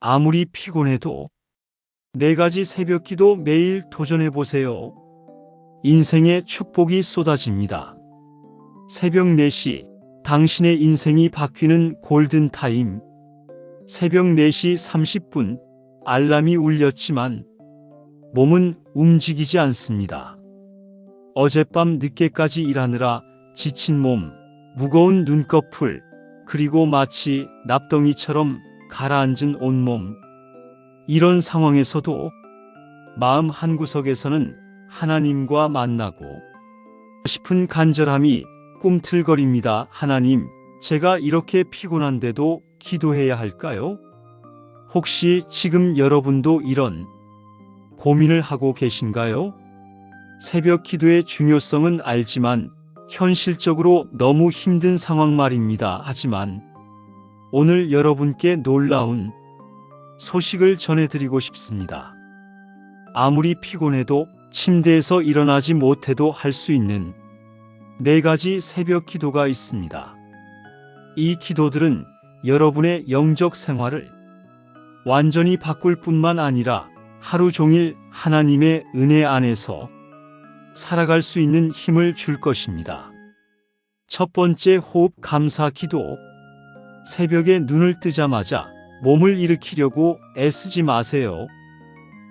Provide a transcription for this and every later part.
아무리 피곤해도 4가지 새벽기도 매일 도전해 보세요. 인생의 축복이 쏟아집니다. 새벽 4시, 당신의 인생이 바뀌는 골든타임. 새벽 4시 30분, 알람이 울렸지만 몸은 움직이지 않습니다. 어젯밤 늦게까지 일하느라 지친 몸, 무거운 눈꺼풀, 그리고 마치 납덩이처럼 가라앉은 온몸. 이런 상황에서도 마음 한구석에서는 하나님과 만나고 싶은 간절함이 꿈틀거립니다. 하나님, 제가 이렇게 피곤한데도 기도해야 할까요? 혹시 지금 여러분도 이런 고민을 하고 계신가요? 새벽 기도의 중요성은 알지만 현실적으로 너무 힘든 상황 말입니다. 하지만 오늘 여러분께 놀라운 소식을 전해드리고 싶습니다. 아무리 피곤해도 침대에서 일어나지 못해도 할 수 있는 4가지 새벽 기도가 있습니다. 이 기도들은 여러분의 영적 생활을 완전히 바꿀 뿐만 아니라 하루 종일 하나님의 은혜 안에서 살아갈 수 있는 힘을 줄 것입니다. 첫 번째, 호흡 감사 기도. 새벽에 눈을 뜨자마자 몸을 일으키려고 애쓰지 마세요.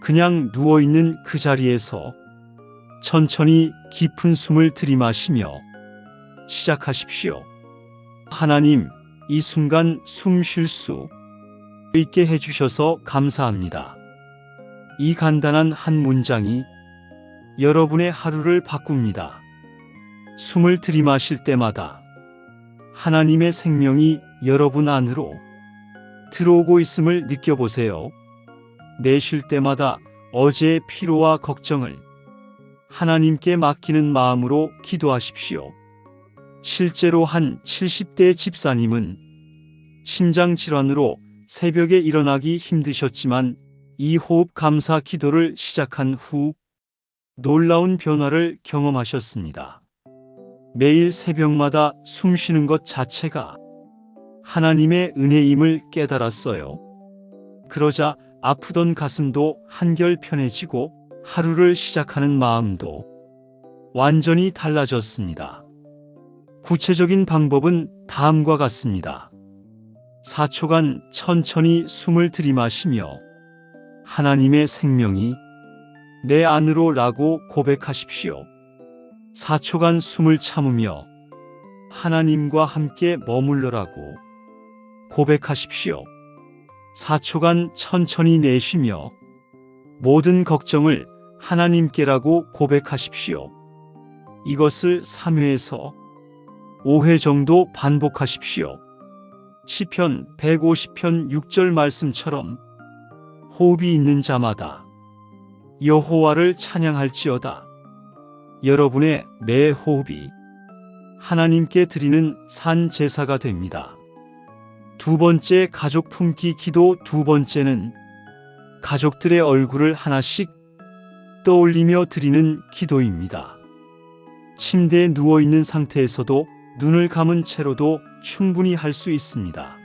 그냥 누워있는 그 자리에서 천천히 깊은 숨을 들이마시며 시작하십시오. 하나님, 이 순간 숨 쉴 수 있게 해주셔서 감사합니다. 이 간단한 한 문장이 여러분의 하루를 바꿉니다. 숨을 들이마실 때마다 하나님의 생명이 여러분 안으로 들어오고 있음을 느껴보세요. 내쉴 때마다 어제의 피로와 걱정을 하나님께 맡기는 마음으로 기도하십시오. 실제로 한 70대 집사님은 심장질환으로 새벽에 일어나기 힘드셨지만 이 호흡 감사 기도를 시작한 후 놀라운 변화를 경험하셨습니다. 매일 새벽마다 숨 쉬는 것 자체가 하나님의 은혜임을 깨달았어요. 그러자 아프던 가슴도 한결 편해지고 하루를 시작하는 마음도 완전히 달라졌습니다. 구체적인 방법은 다음과 같습니다. 4초간 천천히 숨을 들이마시며 하나님의 생명이 내 안으로 라고 고백하십시오. 4초간 숨을 참으며 하나님과 함께 머물러라고 고백하십시오. 4초간 천천히 내쉬며 모든 걱정을 하나님께라고 고백하십시오. 이것을 3회에서 5회 정도 반복하십시오. 시편 150편 6절 말씀처럼 호흡이 있는 자마다 여호와를 찬양할지어다. 여러분의 매 호흡이 하나님께 드리는 산 제사가 됩니다. 두 번째, 가족 품기 기도. 두 번째는 가족들의 얼굴을 하나씩 떠올리며 드리는 기도입니다. 침대에 누워있는 상태에서도 눈을 감은 채로도 충분히 할 수 있습니다.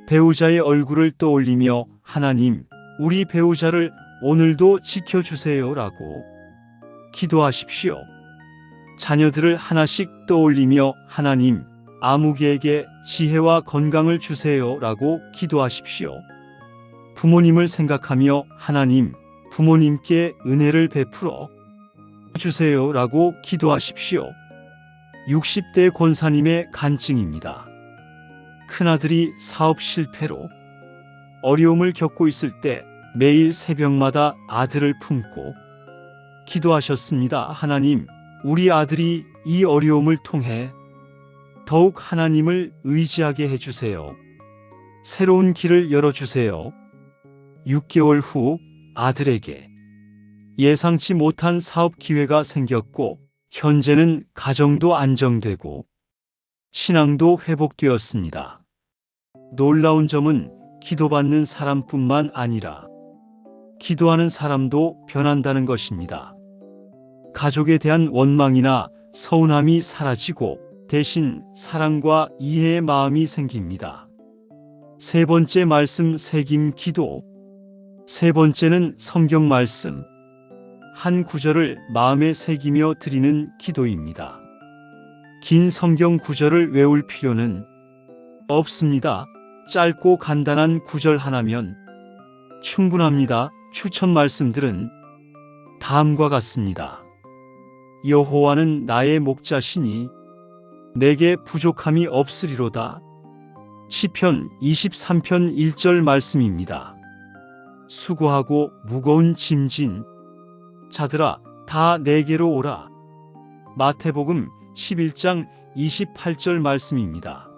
배우자의 얼굴을 떠올리며 하나님, 우리 배우자를 오늘도 지켜주세요 라고 기도하십시오. 자녀들을 하나씩 떠올리며 하나님, 아무개에게 지혜와 건강을 주세요 라고 기도하십시오. 부모님을 생각하며 하나님, 부모님께 은혜를 베풀어 주세요 라고 기도하십시오. 60대 권사님의 간증입니다. 큰아들이 사업 실패로 어려움을 겪고 있을 때 매일 새벽마다 아들을 품고 기도하셨습니다. 하나님, 우리 아들이 이 어려움을 통해 더욱 하나님을 의지하게 해주세요. 새로운 길을 열어주세요. 6개월 후 아들에게 예상치 못한 사업 기회가 생겼고 현재는 가정도 안정되고 신앙도 회복되었습니다. 놀라운 점은 기도받는 사람뿐만 아니라 기도하는 사람도 변한다는 것입니다. 가족에 대한 원망이나 서운함이 사라지고 대신 사랑과 이해의 마음이 생깁니다. 세 번째 말씀 새김 기도. 세 번째는 성경 말씀 한 구절을 마음에 새기며 드리는 기도입니다. 긴 성경 구절을 외울 필요는 없습니다. 짧고 간단한 구절 하나면 충분합니다. 추천 말씀들은 다음과 같습니다. 여호와는 나의 목자시니 내게 부족함이 없으리로다. 시편 23편 1절 말씀입니다. 수고하고 무거운 짐진 자들아 다 내게로 오라. 마태복음 11장 28절 말씀입니다.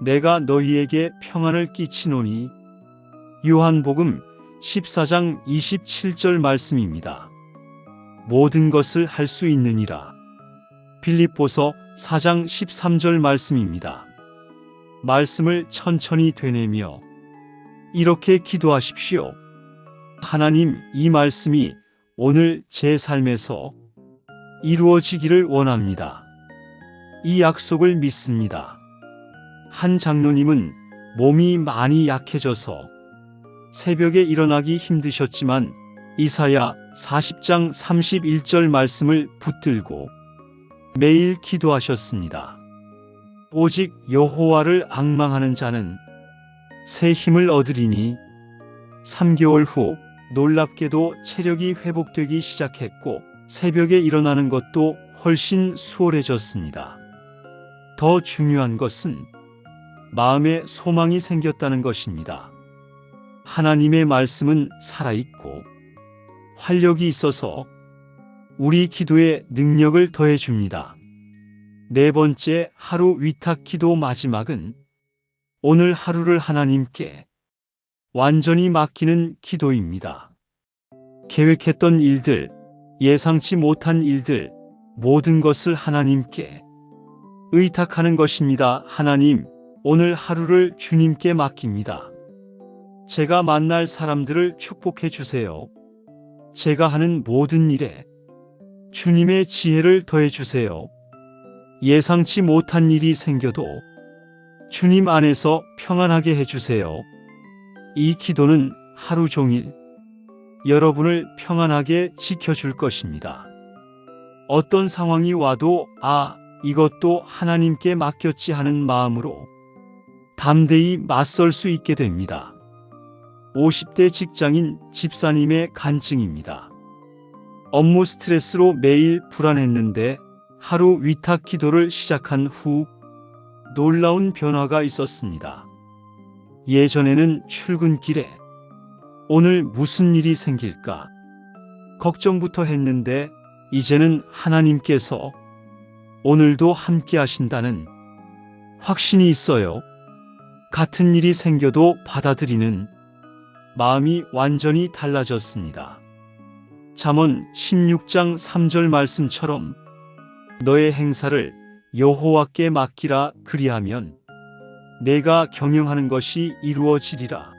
내가 너희에게 평안을 끼치노니 요한복음 14장 27절 말씀입니다. 모든 것을 할 수 있느니라. 빌립보서 4장 13절 말씀입니다. 말씀을 천천히 되뇌며 이렇게 기도하십시오. 하나님, 이 말씀이 오늘 제 삶에서 이루어지기를 원합니다. 이 약속을 믿습니다. 한 장로님은 몸이 많이 약해져서 새벽에 일어나기 힘드셨지만 이사야 40장 31절 말씀을 붙들고 매일 기도하셨습니다. 오직 여호와를 앙망하는 자는 새 힘을 얻으리니 3개월 후 놀랍게도 체력이 회복되기 시작했고 새벽에 일어나는 것도 훨씬 수월해졌습니다. 더 중요한 것은 마음에 소망이 생겼다는 것입니다. 하나님의 말씀은 살아있고 활력이 있어서 우리 기도에 능력을 더해줍니다. 네 번째 하루 위탁 기도 마지막은 오늘 하루를 하나님께 완전히 맡기는 기도입니다. 계획했던 일들, 예상치 못한 일들, 모든 것을 하나님께 의탁하는 것입니다. 하나님, 오늘 하루를 주님께 맡깁니다. 제가 만날 사람들을 축복해 주세요. 제가 하는 모든 일에 주님의 지혜를 더해 주세요. 예상치 못한 일이 생겨도 주님 안에서 평안하게 해주세요. 이 기도는 하루 종일 여러분을 평안하게 지켜줄 것입니다. 어떤 상황이 와도 이것도 하나님께 맡겼지 하는 마음으로 담대히 맞설 수 있게 됩니다. 50대 직장인 집사님의 간증입니다. 업무 스트레스로 매일 불안했는데 하루 위탁 기도를 시작한 후 놀라운 변화가 있었습니다. 예전에는 출근길에 오늘 무슨 일이 생길까 걱정부터 했는데 이제는 하나님께서 오늘도 함께 하신다는 확신이 있어요. 같은 일이 생겨도 받아들이는 마음이 완전히 달라졌습니다. 잠언 16장 3절 말씀처럼 너의 행사를 여호와께 맡기라. 그리하면 내가 경영하는 것이 이루어지리라.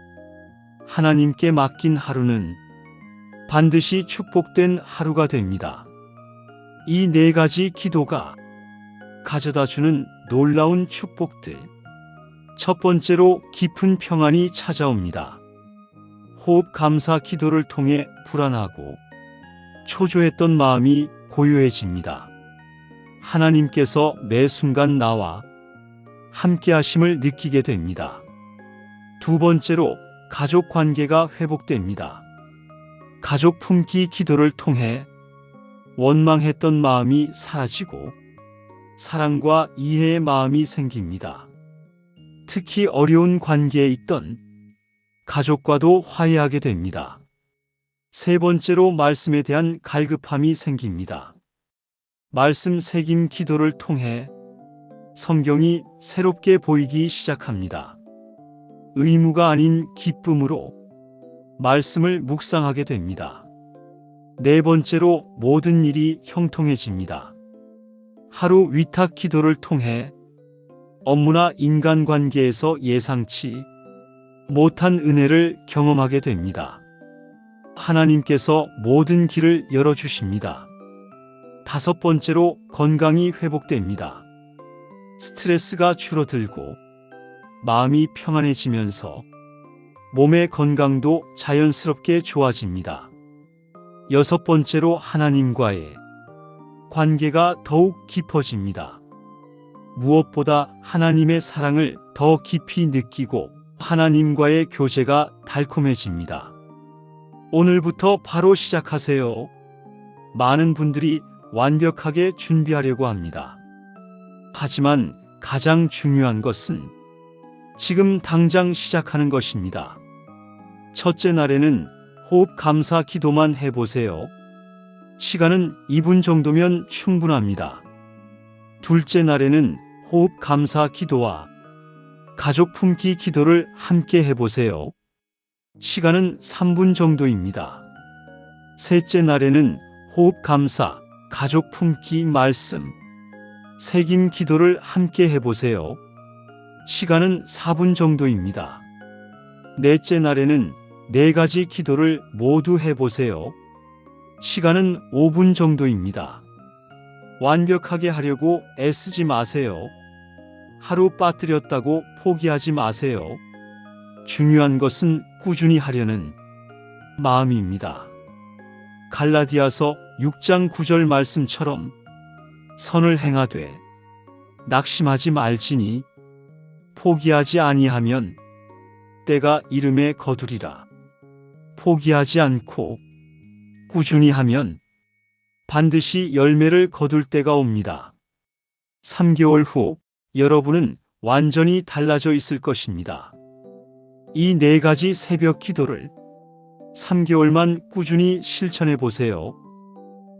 하나님께 맡긴 하루는 반드시 축복된 하루가 됩니다. 이 네 가지 기도가 가져다주는 놀라운 축복들. 첫 번째로 깊은 평안이 찾아옵니다. 호흡 감사 기도를 통해 불안하고 초조했던 마음이 고요해집니다. 하나님께서 매 순간 나와 함께 하심을 느끼게 됩니다. 두 번째로 가족 관계가 회복됩니다. 가족 품기 기도를 통해 원망했던 마음이 사라지고 사랑과 이해의 마음이 생깁니다. 특히 어려운 관계에 있던 가족과도 화해하게 됩니다. 세 번째로 말씀에 대한 갈급함이 생깁니다. 말씀 새김 기도를 통해 성경이 새롭게 보이기 시작합니다. 의무가 아닌 기쁨으로 말씀을 묵상하게 됩니다. 네 번째로 모든 일이 형통해집니다. 하루 위탁 기도를 통해 업무나 인간관계에서 예상치 못한 은혜를 경험하게 됩니다. 하나님께서 모든 길을 열어주십니다. 다섯 번째로 건강이 회복됩니다. 스트레스가 줄어들고 마음이 평안해지면서 몸의 건강도 자연스럽게 좋아집니다. 여섯 번째로 하나님과의 관계가 더욱 깊어집니다. 무엇보다 하나님의 사랑을 더 깊이 느끼고 하나님과의 교제가 달콤해집니다. 오늘부터 바로 시작하세요. 많은 분들이 완벽하게 준비하려고 합니다. 하지만 가장 중요한 것은 지금 당장 시작하는 것입니다. 첫째 날에는 호흡 감사 기도만 해보세요. 시간은 2분 정도면 충분합니다. 둘째 날에는 호흡 감사 기도와 가족 품기 기도를 함께 해보세요. 시간은 3분 정도입니다. 셋째 날에는 호흡 감사, 가족 품기 말씀, 새김 기도를 함께 해보세요. 시간은 4분 정도입니다. 넷째 날에는 4가지 기도를 모두 해보세요. 시간은 5분 정도입니다. 완벽하게 하려고 애쓰지 마세요. 하루 빠뜨렸다고 포기하지 마세요. 중요한 것은 꾸준히 하려는 마음입니다. 갈라디아서 6장 9절 말씀처럼 선을 행하되 낙심하지 말지니 포기하지 아니하면 때가 이름에 거두리라. 포기하지 않고 꾸준히 하면 반드시 열매를 거둘 때가 옵니다. 3개월 후 여러분은 완전히 달라져 있을 것입니다. 이 4가지 새벽 기도를 3개월만 꾸준히 실천해 보세요.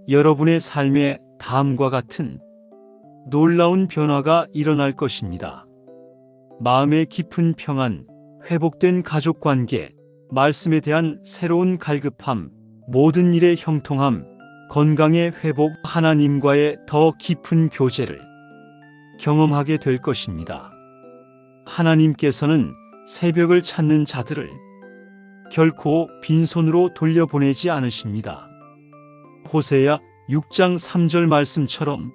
여러분의 삶에 다음과 같은 놀라운 변화가 일어날 것입니다. 마음의 깊은 평안, 회복된 가족 관계, 말씀에 대한 새로운 갈급함, 모든 일의 형통함, 건강의 회복, 하나님과의 더 깊은 교제를 경험하게 될 것입니다. 하나님께서는 새벽을 찾는 자들을 결코 빈손으로 돌려보내지 않으십니다. 호세야 6장 3절 말씀처럼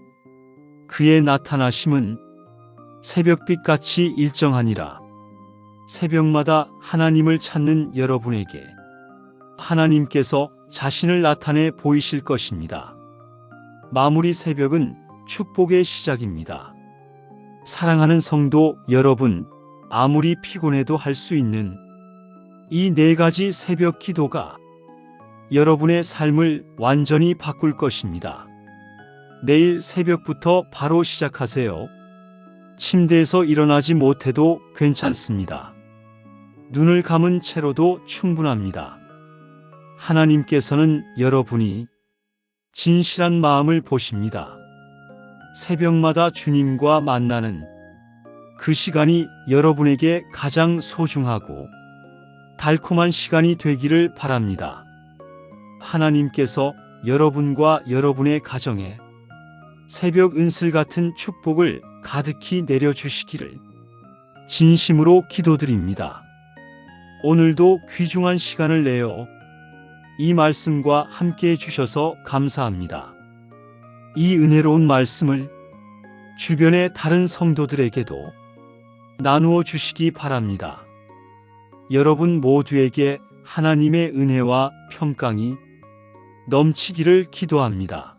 그의 나타나심은 새벽빛같이 일정하니라. 새벽마다 하나님을 찾는 여러분에게 하나님께서 자신을 나타내 보이실 것입니다. 마무리 새벽은 축복의 시작입니다. 사랑하는 성도 여러분, 아무리 피곤해도 할 수 있는 이 4가지 새벽 기도가 여러분의 삶을 완전히 바꿀 것입니다. 내일 새벽부터 바로 시작하세요. 침대에서 일어나지 못해도 괜찮습니다. 눈을 감은 채로도 충분합니다. 하나님께서는 여러분이 진실한 마음을 보십니다. 새벽마다 주님과 만나는 그 시간이 여러분에게 가장 소중하고 달콤한 시간이 되기를 바랍니다. 하나님께서 여러분과 여러분의 가정에 새벽 은슬 같은 축복을 가득히 내려주시기를 진심으로 기도드립니다. 오늘도 귀중한 시간을 내어 이 말씀과 함께 해주셔서 감사합니다. 이 은혜로운 말씀을 주변의 다른 성도들에게도 나누어 주시기 바랍니다. 여러분 모두에게 하나님의 은혜와 평강이 넘치기를 기도합니다.